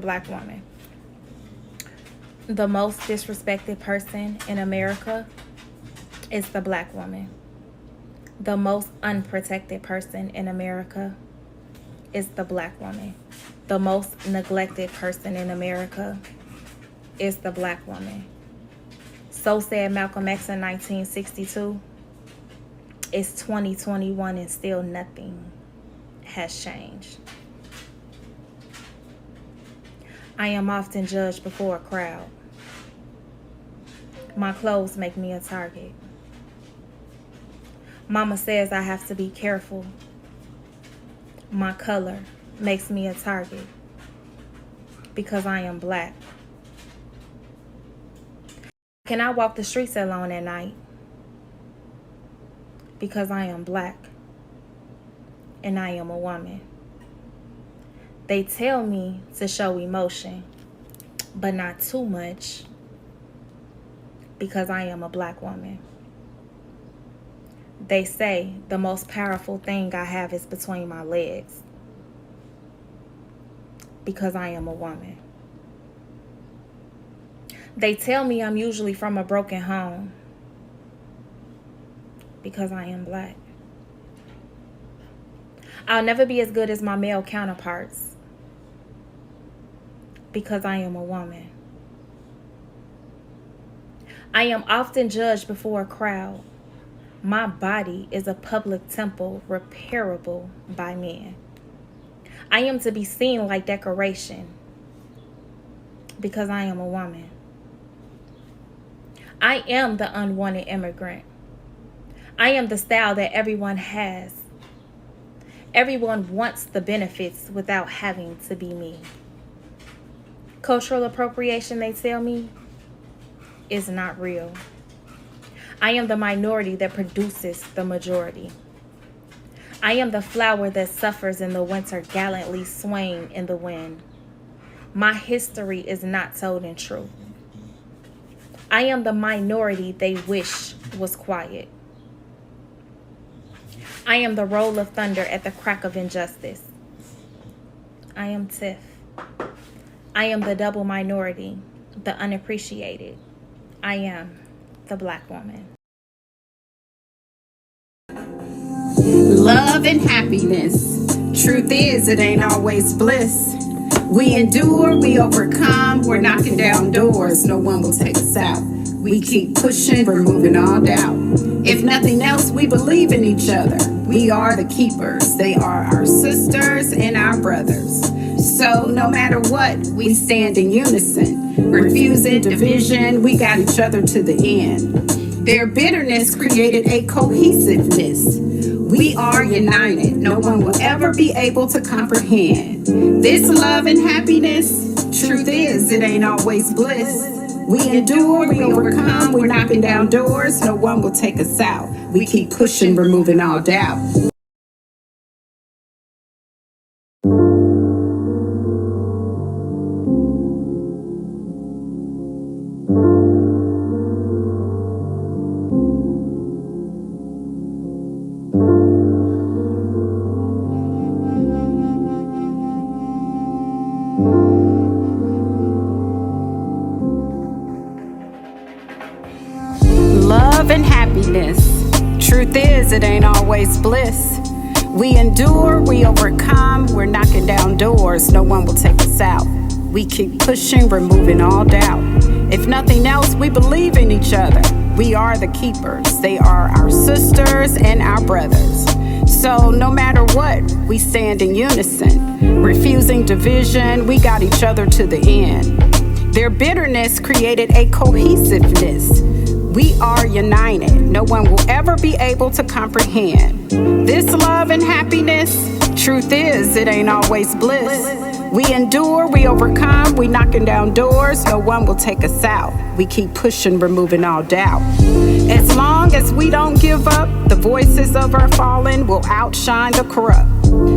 Black woman. The most disrespected person in America is the Black woman. The most unprotected person in America is the Black woman. The most neglected person in America is the Black woman. So said Malcolm X in 1962. It's 2021 and still nothing has changed. I am often judged before a crowd. My clothes make me a target. Mama says I have to be careful. My color makes me a target because I am Black. Can I walk the streets alone at night? Because I am Black and I am a woman. They tell me to show emotion, but not too much, because I am a Black woman. They say the most powerful thing I have is between my legs, because I am a woman. They tell me I'm usually from a broken home, because I am Black. I'll never be as good as my male counterparts, because I am a woman. I am often judged before a crowd. My body is a public temple repairable by men. I am to be seen like decoration, because I am a woman. I am the unwanted immigrant. I am the style that everyone has. Everyone wants the benefits without having to be me. Cultural appropriation, they tell me, is not real. I am the minority that produces the majority. I am the flower that suffers in the winter, gallantly swaying in the wind. My history is not told in truth. I am the minority they wish was quiet. I am the roll of thunder at the crack of injustice. I am Tiff. I am the double minority, the unappreciated. I am the Black woman. Love and happiness. Truth is, it ain't always bliss. We endure, we overcome, we're knocking down doors, no one will take us out. We keep pushing, removing all doubt. If nothing else, we believe in each other. We are the keepers, they are our sisters and our brothers. So no matter what, we stand in unison. Refusing division, we got each other to the end. Their bitterness created a cohesiveness. We are united. No one will ever be able to comprehend. This love and happiness, truth is, it ain't always bliss. We endure, we overcome, we're knocking down doors. No one will take us out. We keep pushing, removing all doubt. Love and happiness. Truth is, it ain't always bliss. We endure, we overcome, we're knocking down doors. No one will take us out. We keep pushing, removing all doubt. If nothing else, we believe in each other. We are the keepers. They are our sisters and our brothers. So no matter what, we stand in unison. Refusing division, we got each other to the end. Their bitterness created a cohesiveness. We are united. No one will ever be able to comprehend. This love and happiness, truth is, it ain't always bliss. We endure, we overcome, we knocking down doors. No one will take us out. We keep pushing, removing all doubt. As long as we don't give up, the voices of our fallen will outshine the corrupt.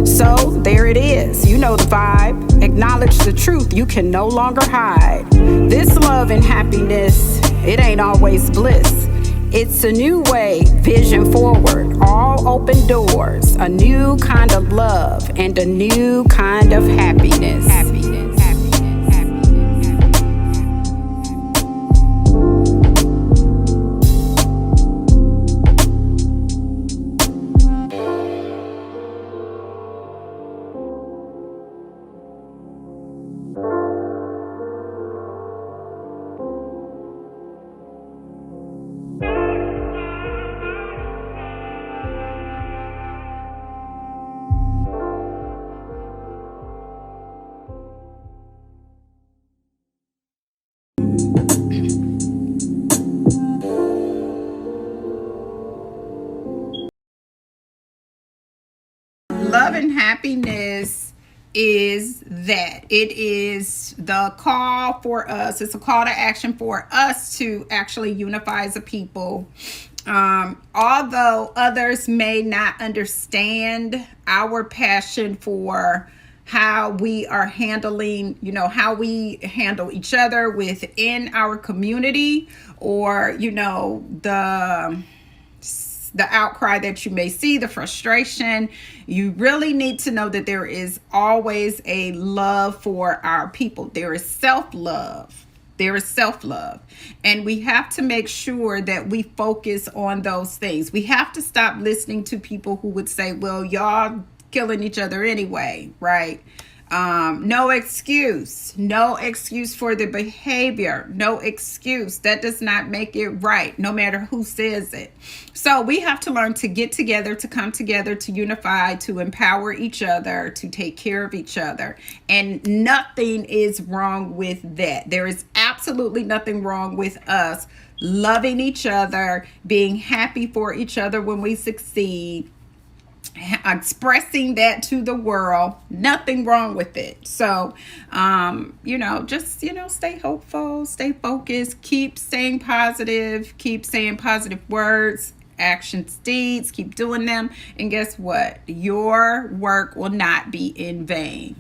So there it is, you know the vibe. Acknowledge the truth, you can no longer hide. This love and happiness, it ain't always bliss. It's a new way, vision forward, all open doors, a new kind of love and a new kind of happiness. Happiness. happiness is that it is the call for us. It's a call to action for us to actually unify as a people. Although others may not understand our passion for how we are handling, how we handle each other within our community, or, the outcry that you may see, the frustration, you really need to know that there is always a love for our people. There is self-love. There is self-love. And we have to make sure that we focus on those things. We have to stop listening to people who would say, well, y'all killing each other anyway, right? No excuse for the behavior. No excuse. That does not make it right, no matter who says it. So we have to learn to get together, to come together, to unify, to empower each other, to take care of each other. And nothing is wrong with that. There is absolutely nothing wrong with us loving each other, being happy for each other when we succeed, expressing that to the world. Nothing wrong with it. So just stay hopeful, stay focused, keep staying positive, keep saying positive words, actions, deeds, keep doing them, and guess what? Your work will not be in vain.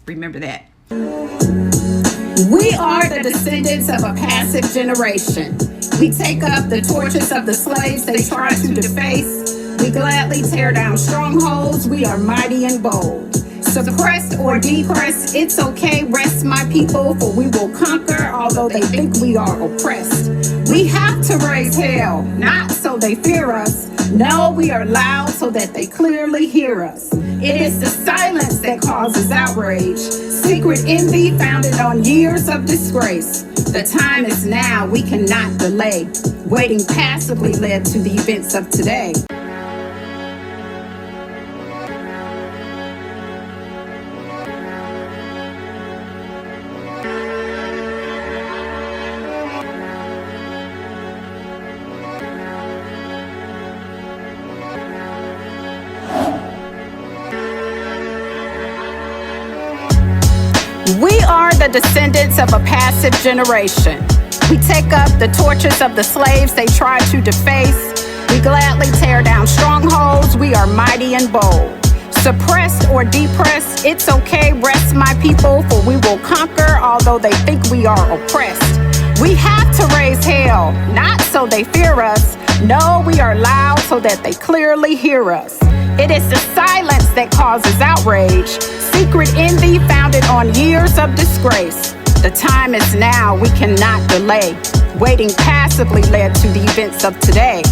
Remember that. We are the descendants of a passive generation. We take up the torches of the slaves they try to deface. We gladly tear down strongholds. We are mighty and bold. Suppressed or depressed, it's okay. Rest, my people, for we will conquer, although they think we are oppressed. We have to raise hell, not so they fear us. No, we are loud so that they clearly hear us. It is the silence that causes outrage. Secret envy founded on years of disgrace. The time is now, we cannot delay. Waiting passively led to the events of today. We are the descendants of a passive generation. We take up the torches of the slaves they try to deface. We gladly tear down strongholds. We are mighty and bold. Suppressed or depressed, it's okay. Rest, my people, for we will conquer, although they think we are oppressed. We have to raise hell, not so they fear us. No, we are loud so that they clearly hear us. It is the silence that causes outrage. Secret envy founded on years of disgrace. The time is now, we cannot delay. Waiting passively led to the events of today.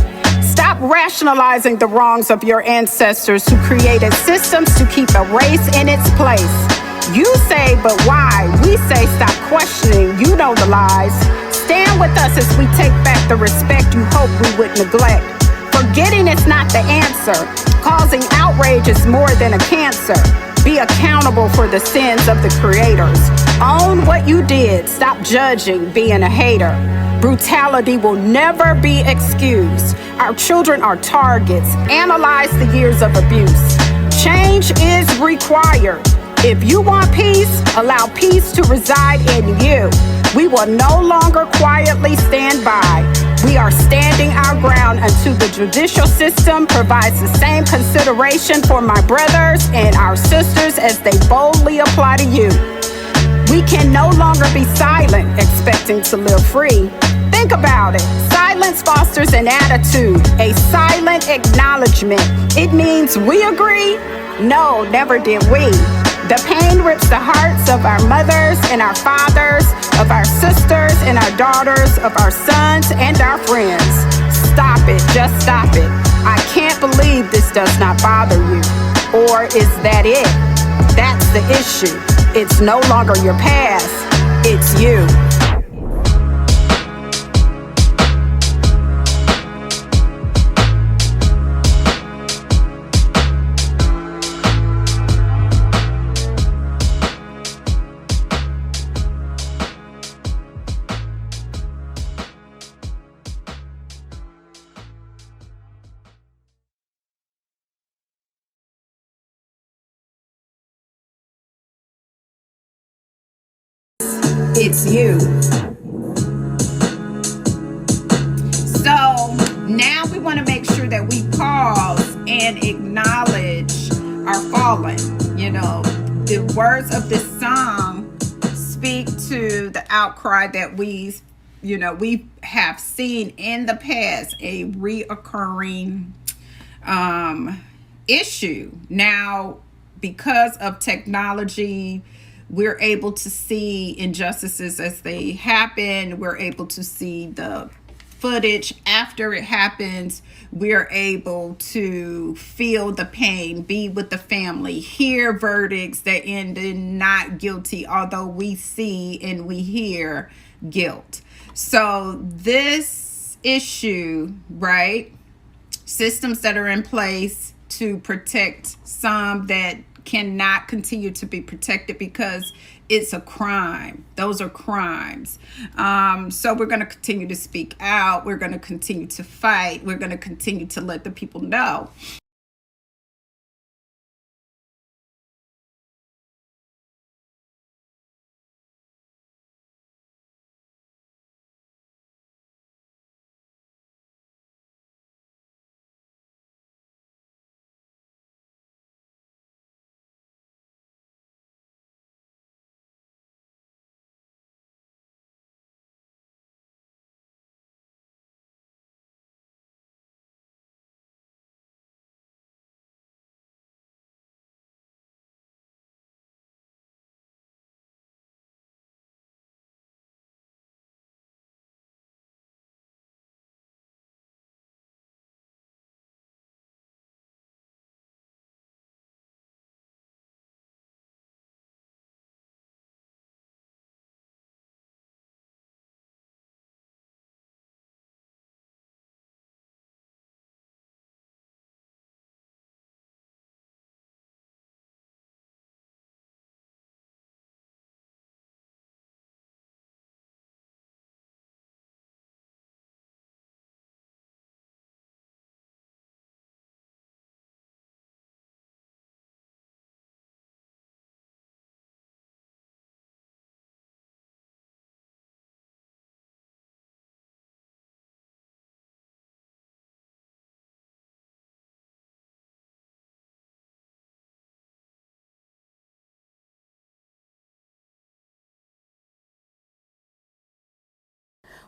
Stop rationalizing the wrongs of your ancestors who created systems to keep a race in its place. You say, but why? We say, stop questioning. You know the lies. Stand with us as we take back the respect you hope we would neglect. Forgetting is not the answer. Causing outrage is more than a cancer. Be accountable for the sins of the creators. Own what you did. Stop judging, being a hater. Brutality will never be excused. Our children are targets. Analyze the years of abuse. Change is required. If you want peace, allow peace to reside in you. We will no longer quietly stand by. We are standing our ground until the judicial system provides the same consideration for my brothers and our sisters as they boldly apply to you. We can no longer be silent, expecting to live free. Think about it. Silence fosters an attitude, a silent acknowledgement. It means we agree? No, never did we. The pain rips the hearts of our mothers and our fathers, of our sisters and our daughters, of our sons and our friends. Stop it, just stop it. I can't believe this does not bother you. Or is that it? That's the issue. It's no longer your past, it's you. it's you. So now we want to make sure that we pause and acknowledge our fallen. You know, the words of this song speak to the outcry that we have seen in the past, a reoccurring issue. Now, because of technology, we're able to see injustices as they happen. We're able to see the footage after it happens. We're able to feel the pain, be with the family, hear verdicts that end in not guilty, although we see and we hear guilt. So this issue, right? Systems that are in place to protect some that cannot continue to be protected because it's a crime. Those are crimes. So we're going to continue to speak out. We're going to continue to fight. We're going to continue to let the people know.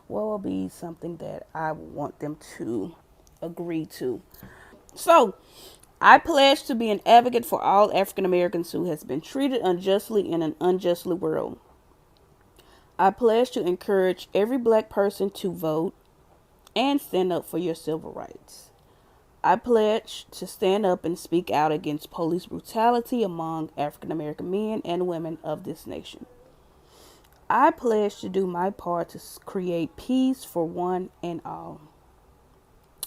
What will be something that I want them to agree to? So, I pledge to be an advocate for all African Americans who has been treated unjustly in an unjustly world. I pledge to encourage every black person to vote and stand up for your civil rights. I pledge to stand up and speak out against police brutality among African American men and women of this nation. I pledge to do my part to create peace for one and all.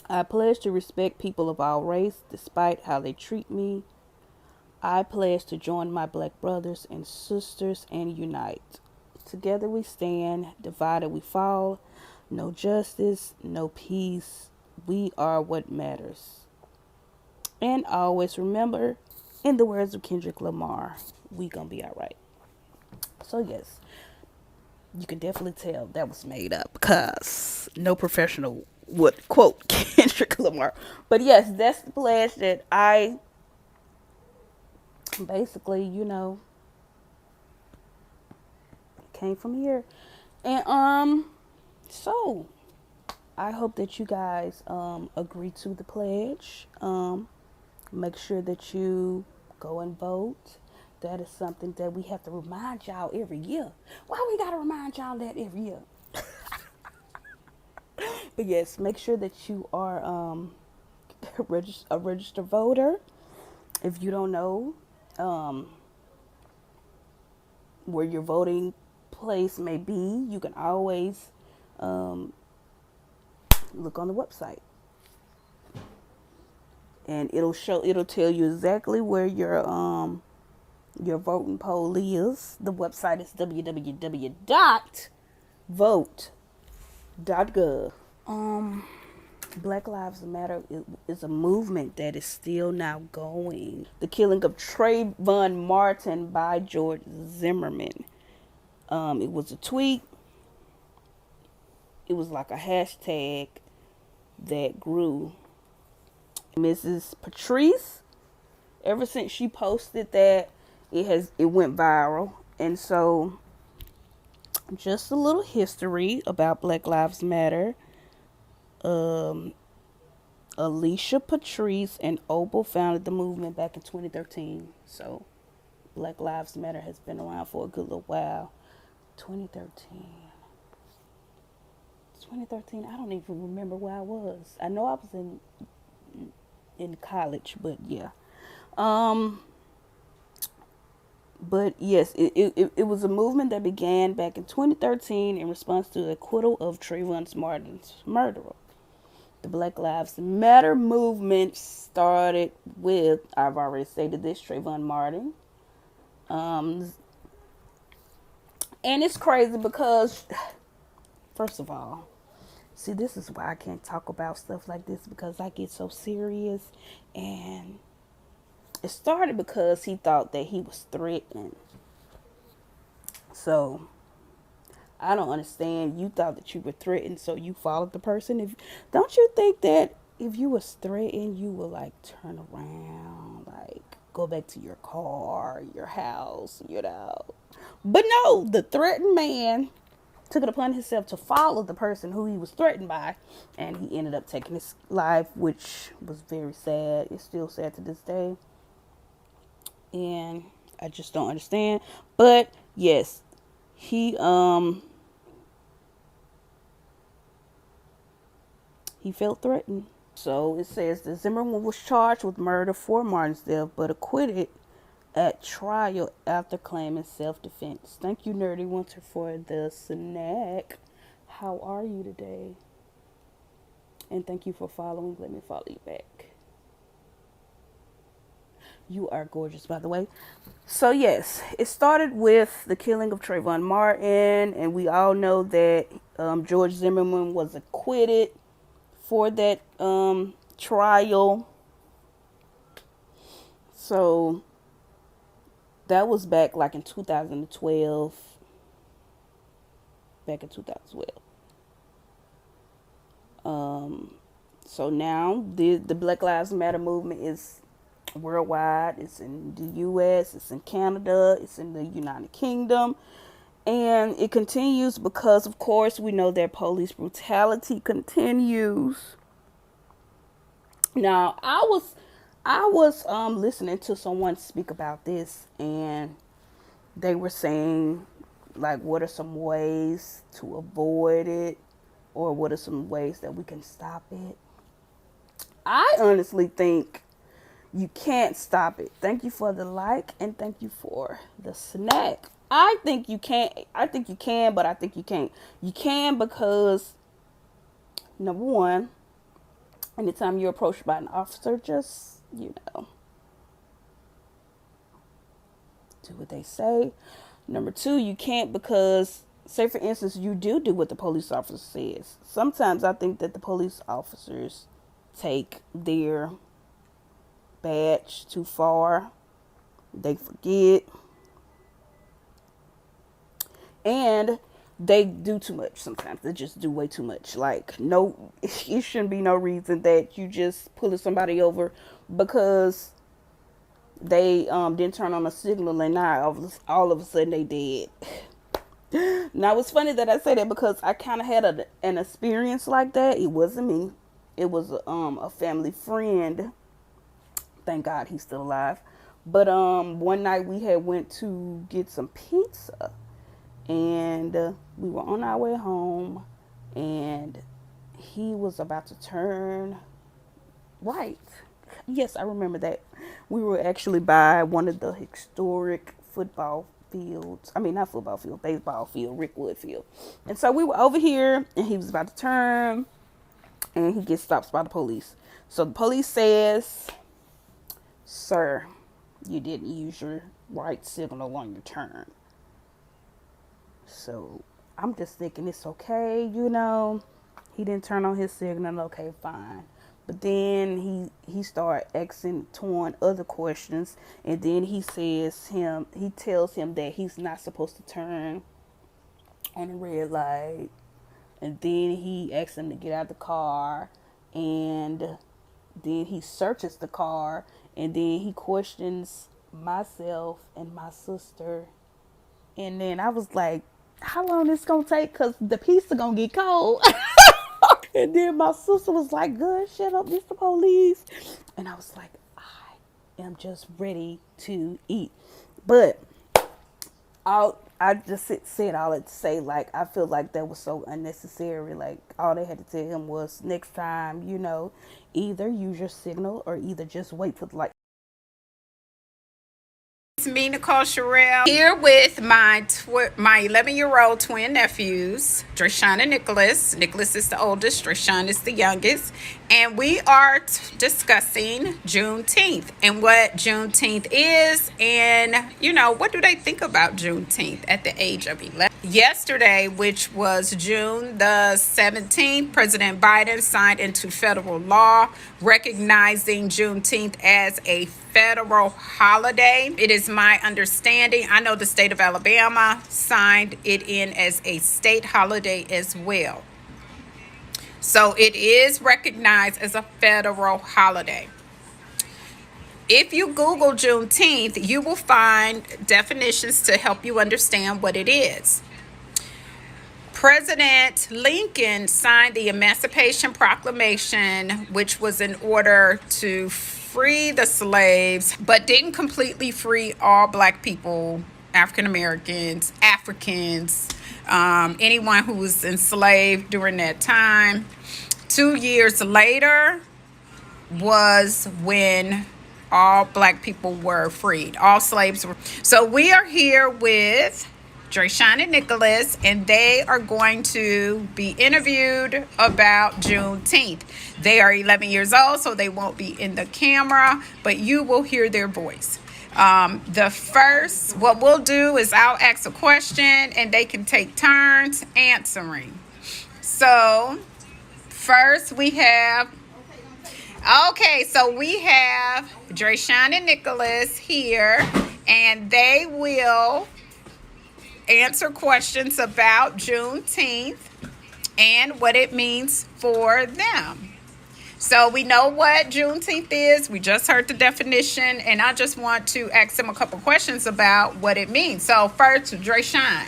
I pledge to respect people of all race despite how they treat me. I pledge to join my black brothers and sisters and unite. Together we stand, divided we fall. No justice, no peace. We are what matters. And always remember, in the words of Kendrick Lamar, we gonna be alright. So yes, you can definitely tell that was made up because no professional would quote Kendrick Lamar. But yes, that's the pledge that I basically, came from here. And so I hope that you guys agree to the pledge. Make sure that you go and vote. That is something that we have to remind y'all every year. Why we gotta remind y'all that every year? But yes, make sure that you are a registered voter. If you don't know where your voting place may be, you can always look on the website, and it'll tell you exactly where your voting poll is. The website is www.vote.gov. Black Lives Matter is a movement that is still now going. The killing of Trayvon Martin by George Zimmerman It was a tweet. It was like a hashtag that grew. Mrs. Patrice, ever since she posted that, it went viral. And so just a little history about Black Lives Matter. Alicia Patrice and Opal founded the movement back in 2013. So Black Lives Matter has been around for a good little while. 2013. 2013, I don't even remember where I was. I know I was in college, but yeah. But yes, it was a movement that began back in 2013 in response to the acquittal of Trayvon Martin's murderer. The Black Lives Matter movement started with, I've already stated this, Trayvon Martin. And it's crazy because, first of all, see, this is why I can't talk about stuff like this, because I get so serious. And it started because he thought that he was threatened. So I don't understand. You thought that you were threatened, so you followed the person. Don't you think that if you was threatened, you would like turn around, like go back to your car, your house, But no, the threatened man took it upon himself to follow the person who he was threatened by, and he ended up taking his life, which was very sad. It's still sad to this day, and I just don't understand. But yes, he felt threatened. So it says that Zimmerman was charged with murder for Martin's death, but acquitted at trial after claiming self-defense. Thank you, Nerdy Winter, for the snack. How are you today? And thank you for following. Let me follow you back. You are gorgeous, by the way. So yes, it started with the killing of Trayvon Martin, and we all know that George Zimmerman was acquitted for that trial. So that was back like in 2012. Back in 2012. So now the Black Lives Matter movement is worldwide. It's in the US, it's in Canada, it's in the United Kingdom. And it continues because, of course, we know that police brutality continues. Now, I was listening to someone speak about this, and they were saying, like, what are some ways to avoid it, or what are some ways that we can stop it? I honestly think you can't stop it. Thank you for the like, and thank you for the snack. I think you can't. I think you can, but I think you can't. You can because, number one, anytime you're approached by an officer, just, do what they say. Number two, you can't because, say for instance, you do what the police officer says. Sometimes I think that the police officers take their badge too far. They forget. And they do too much sometimes. They just do way too much. Like, no, it shouldn't be no reason that you just pulling somebody over because they didn't turn on a signal and now all of a sudden they dead. Now, it's funny that I say that because I kind of had an experience like that. It wasn't me. It was a family friend. Thank God he's still alive. But one night we had went to get some pizza. And we were on our way home, and he was about to turn right. Yes, I remember that. We were actually by one of the historic football fields. I mean, not football field, baseball field, Rickwood Field. And so we were over here, and he was about to turn, and he gets stopped by the police. So the police says, "Sir, you didn't use your right signal on your turn." So I'm just thinking it's okay, he didn't turn on his signal. Okay, fine. But then he started asking other questions, and then he tells him that he's not supposed to turn on a red light, and then he asks him to get out the car, and then he searches the car, and then he questions myself and my sister. And then I was like, how long this gonna take? Cause the pizza gonna get cold. And then my sister was like, good, shut up, this the police. And I was like, I am just ready to eat. But I just said all that to say, like, I feel like that was so unnecessary. Like, all they had to tell him was, next time, either use your signal or either just wait for the light. It's me, Nichole Shirell, here with my 11-year-old twin nephews, Drea and Nicholas. Nicholas is the oldest, Drea is the youngest, and we are discussing Juneteenth and what Juneteenth is, and what do they think about Juneteenth at the age of 11. Yesterday, which was June the 17th, President Biden signed into federal law recognizing Juneteenth as a federal holiday. It is my understanding, I know the state of Alabama signed it in as a state holiday as well. So it is recognized as a federal holiday. If you Google Juneteenth, you will find definitions to help you understand what it is. President Lincoln signed the Emancipation Proclamation, which was in order to free the slaves, but didn't completely free all black people, African Americans, Africans, anyone who was enslaved during that time. 2 years later was when all black people were freed. All slaves were. So we are here with Drea and Nicholas, and they are going to be interviewed about Juneteenth. They are 11 years old, so they won't be in the camera, but you will hear their voice. What we'll do is I'll ask a question, and they can take turns answering. So first we have Drea and Nicholas here, and they will answer questions about Juneteenth and what it means for them. So we know what Juneteenth is. We just heard the definition, and I just want to ask them a couple questions about what it means. So first, Drea,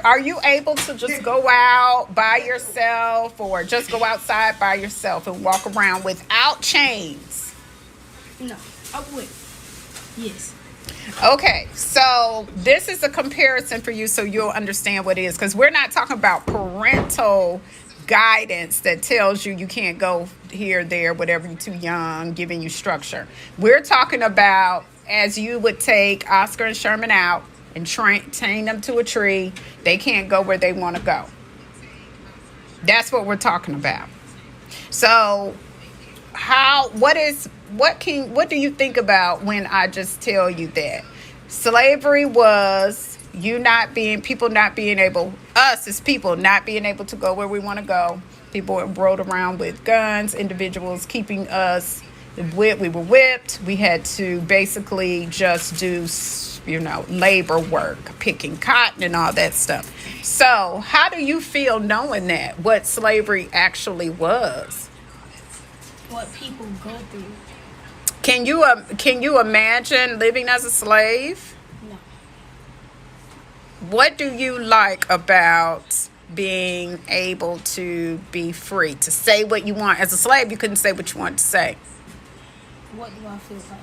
are you able to just go out by yourself, or just go outside by yourself and walk around without chains? No, I would. Yes. Okay, so this is a comparison for you so you'll understand what it is, because we're not talking about parental guidance that tells you can't go here, there, whatever, you're too young, giving you structure. We're talking about as you would take Oscar and Sherman out and chain them to a tree. They can't go where they want to go. That's what we're talking about. So what do you think about when I just tell you that slavery was us as people not being able to go where we want to go? People rode around with guns, individuals keeping us whipped. We were whipped. We had to basically just do labor work, picking cotton and all that stuff. So how do you feel knowing that, what slavery actually was? What people go through. Can you imagine living as a slave? No. What do you like about being able to be free, to say what you want? As a slave, you couldn't say what you wanted to say. What do I feel like?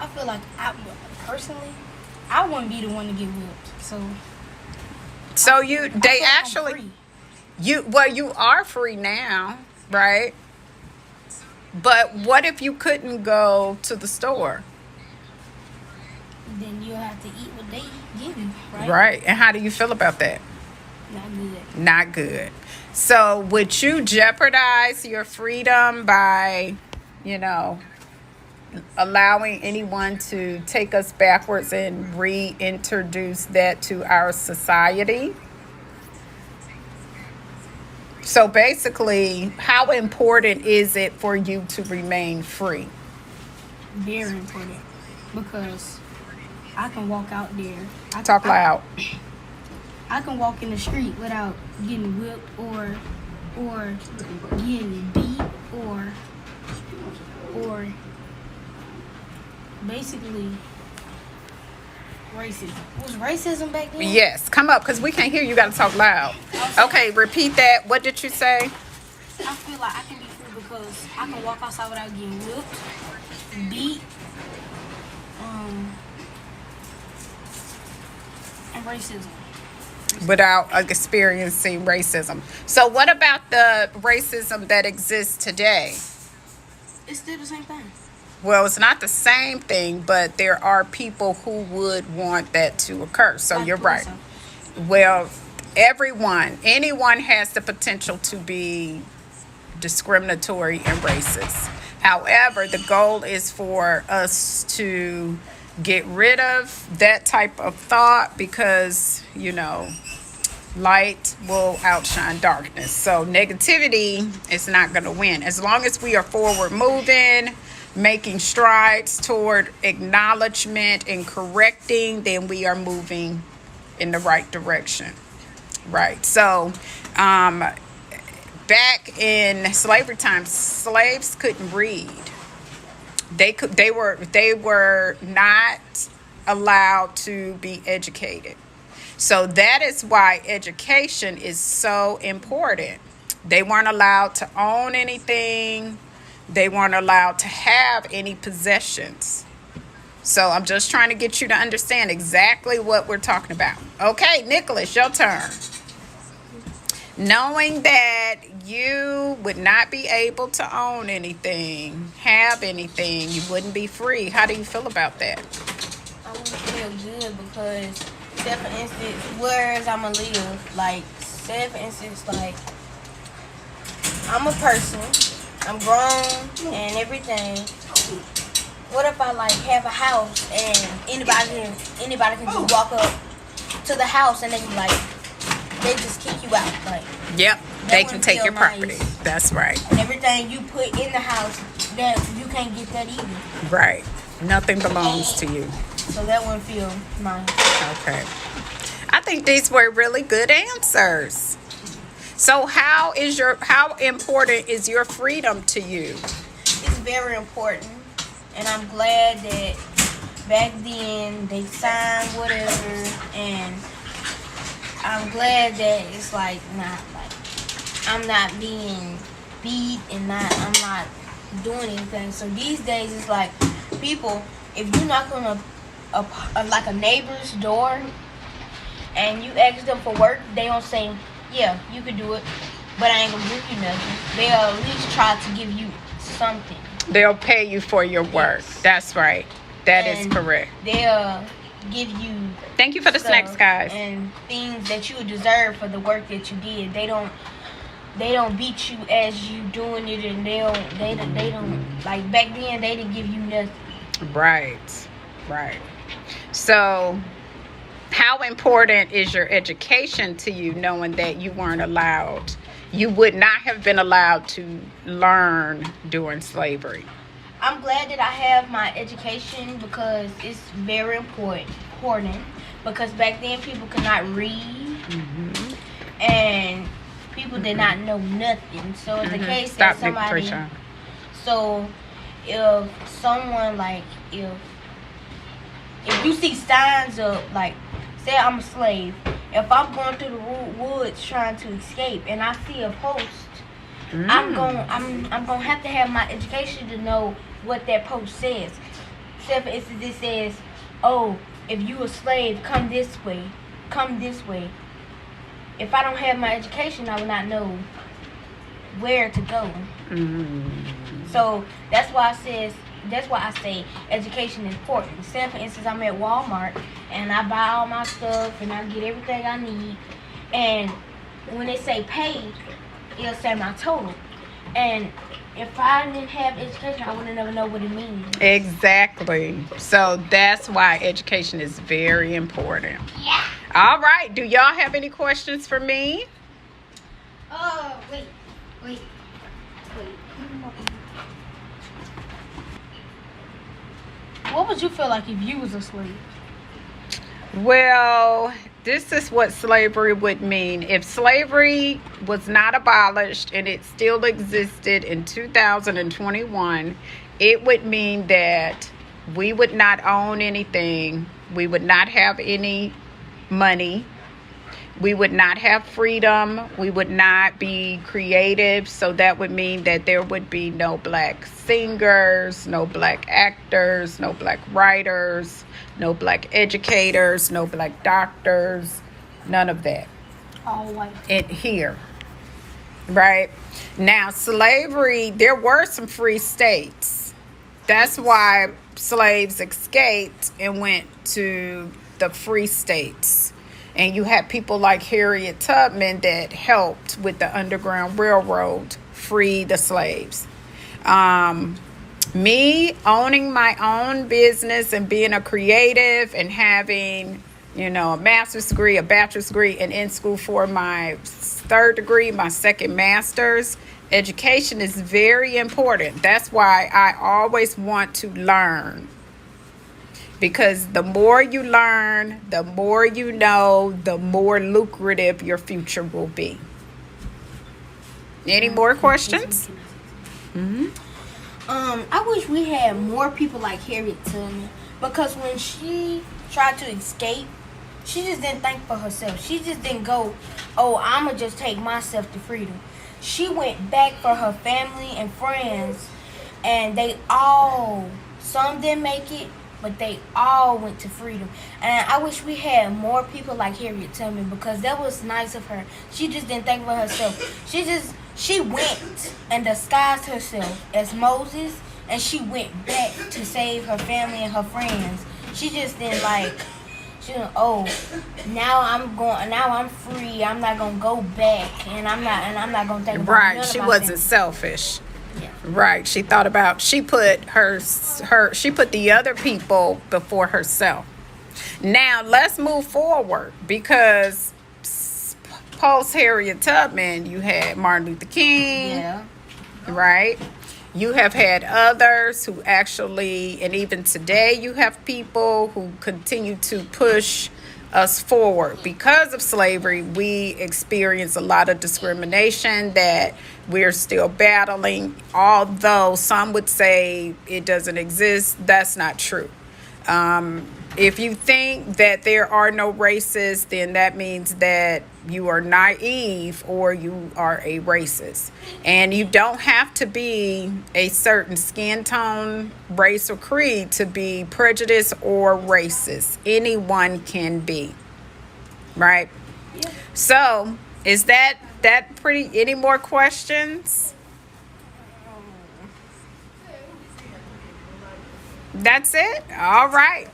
I feel like I wouldn't be the one to get whipped. So you are free now, right? But what if you couldn't go to the store? Then you'll have to eat what they give you, right? Right. And how do you feel about that? Not good. Not good. So would you jeopardize your freedom by, allowing anyone to take us backwards and reintroduce that to our society? So basically, how important is it for you to remain free? Very important, because I can walk out there. Talk loud. I can walk in the street without getting whipped or getting beat or basically racism. Was racism back then? Yes, come up because we can't hear you. Got to talk loud. Okay, repeat that. What did you say? I feel like I can be free because I can walk outside without getting whipped, beat, and racism. Without experiencing racism. So what about the racism that exists today? It's still the same thing. Well, it's not the same thing, but there are people who would want that to occur. So Like you're right. racism. Well, anyone has the potential to be discriminatory and racist. However, the goal is for us to get rid of that type of thought because, light will outshine darkness. So negativity is not going to win. As long as we are forward moving, making strides toward acknowledgement and correcting, then we are moving in the right direction. Right. So, back in slavery times, slaves couldn't read. They were not allowed to be educated. So that is why education is so important. They weren't allowed to own anything. They weren't allowed to have any possessions. So I'm just trying to get you to understand exactly what we're talking about. Okay, Nicholas, your turn. Knowing that you would not be able to own anything, have anything, you wouldn't be free. How do you feel about that? I wouldn't feel good because, say for instance, whereas I'm going to live, like, say for instance, like, I'm a person, I'm grown and everything. What if I, like, have a house and anybody can just walk up to the house and they can, like, they just kick you out, like. Yep, they can take your property. That's right. And everything you put in the house, that you can't get that either. Right. Nothing belongs to you. So that wouldn't feel nice. Okay. I think these were really good answers. So how important is your freedom to you? It's very important, and I'm glad that back then they signed whatever, and I'm glad that it's like not like I'm not being beat and I'm not doing anything. So these days it's like people, if you knock on like a neighbor's door and you ask them for work, they don't say, yeah, you could do it, but I ain't gonna give you nothing. They'll at least try to give you something. They'll pay you for your work. Yes. That's right. That is correct. They'll give you thank you for the snacks, guys. And things that you deserve for the work that you did. They don't beat you as you doing it, and they don't like back then they didn't give you nothing. Right. So how important is your education to you, knowing that you would not have been allowed to learn during slavery? I'm glad that I have my education because it's very important because back then people could not read, and people did not know nothing. So in the case that somebody, so if someone like if you see signs of, like, say I'm a slave, if I'm going through the woods trying to escape and I see a post, I'm gonna have to have my education to know what that post says. Say for instance, it says, oh, if you a slave, come this way. If I don't have my education, I will not know where to go. So that's why I say education is important. Say for instance, I'm at Walmart and I buy all my stuff and I get everything I need, and when they say pay, it'll say my total. And if I didn't have education, I wouldn't ever know what it means. Exactly. So that's why education is very important. Yeah. All right. Do y'all have any questions for me? Wait. What would you feel like if you was a slave? Well, this is what slavery would mean. If slavery was not abolished and it still existed in 2021, it would mean that we would not own anything. We would not have any money. We would not have freedom. We would not be creative. So that would mean that there would be no black singers, no black actors, no black writers, no black educators, no black doctors, none of that. All white. Here, right? Now, slavery, there were some free states. That's why slaves escaped and went to the free states. And you had people like Harriet Tubman that helped with the Underground Railroad free the slaves. Me owning my own business and being a creative and having, a master's degree, a bachelor's degree, and in school for my third degree, my second master's, education is very important. That's why I always want to learn. Because the more you learn, the more you know, the more lucrative your future will be. Any more questions? I wish we had more people like Harriet Tubman, because when she tried to escape, she just didn't think for herself. She just didn't go, I'ma just take myself to freedom. She went back for her family and friends, and some didn't make it, but they all went to freedom. And I wish we had more people like Harriet Tubman, because that was nice of her. She just didn't think for herself. She went and disguised herself as Moses, and she went back to save her family and her friends. She just didn't now I'm free. I'm not gonna go back, and I'm not gonna think about Right, none she of my wasn't family. selfish. Yeah. Right, she put the other people before herself. Now let's move forward, because post Harriet Tubman, you had Martin Luther King. Yeah. Right? You have had others who actually, and even today, you have people who continue to push us forward. Because of slavery, we experience a lot of discrimination that we're still battling. Although some would say it doesn't exist, that's not true. If you think that there are no races, then that means that you are naive or you are a racist. And you don't have to be a certain skin tone, race, or creed to be prejudiced or racist. Anyone can be. Right? Yeah. So, is that pretty? Any more questions? That's it? All right.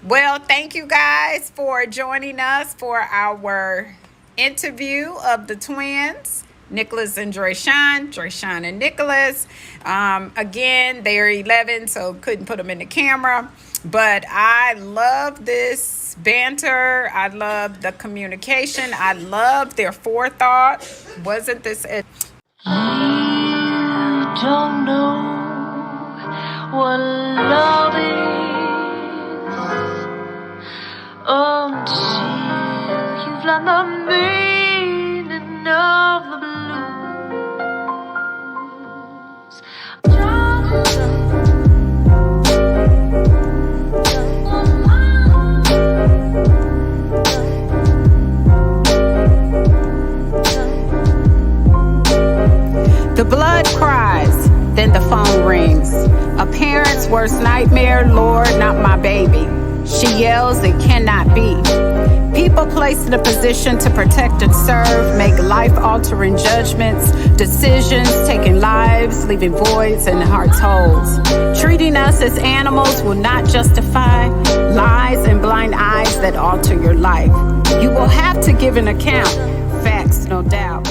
Well, thank you guys for joining us for our interview of the twins, Nicholas and Dreashawn and Nicholas. Again, they're 11, so couldn't put them in the camera. But I love this banter. I love the communication. I love their forethought. Wasn't this it? You don't know what love is until you've learned the meaning of the The blood cries, then the phone rings. A parent's worst nightmare, Lord, not my baby. She yells, it cannot be. People placed in a position to protect and serve make life-altering judgments, decisions, taking lives, leaving voids and hearts holes. Treating us as animals will not justify lies and blind eyes that alter your life. You will have to give an account, facts, no doubt.